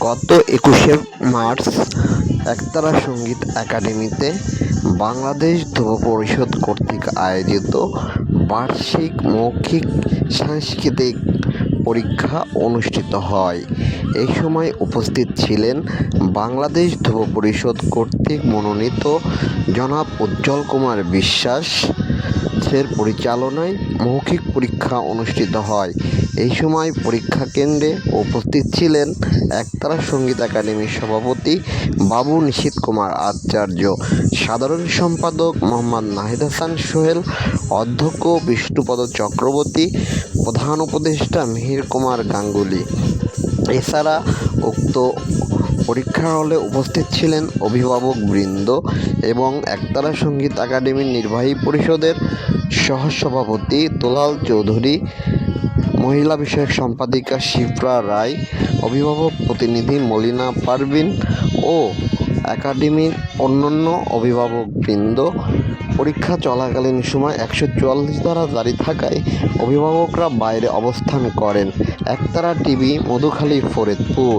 গত ২১শে মার্চ একতারা সংগীত একাডেমিতে বাংলাদেশ ধ্রুব পরিষদ কর্তৃক আয়োজিত বার্ষিক মৌখিক সাংস্কৃতিক পরীক্ষা অনুষ্ঠিত হয়। এই সময় উপস্থিত ছিলেন বাংলাদেশ ধ্রুব পরিষদ কর্তৃক মনোনীত জনাব উজ্জ্বল কুমার বিশ্বাস এর পরিচালনায় মৌখিক পরীক্ষা অনুষ্ঠিত হয়। এই সময় পরীক্ষা কেন্দ্রে উপস্থিত ছিলেন একতারা সংগীত একাডেমির সভাপতি বাবু নিশীথ কুমার আচার্য, সাধারণ সম্পাদক মোহাম্মদ নাহিদ হাসান সোহেল, অধ্যক্ষ বিষ্ণুপদ চক্রবর্তী, প্রধান উপদেষ্টা মিহির কুমার গাঙ্গুলী। এছাড়া উক্ত পরীক্ষার হলে উপস্থিত ছিলেন অভিভাবকবৃন্দ এবং একতারা সংগীত একাডেমির নির্বাহী পরিষদের সহসভাপতি দুলাল চৌধুরী, মহিলা বিষয়ক সম্পাদিকা শিপ্রা রায়, অভিভাবক প্রতিনিধি মলিনা পারভিন ও একাডেমির অন্যান্য অভিভাবকবৃন্দ। পরীক্ষা চলাকালীন সময় ১৪৪ ধারা জারি থাকায় অভিভাবকরা বাইরে অবস্থান করেন। একতারা টিভি, মধুখালী, ফরিদপুর।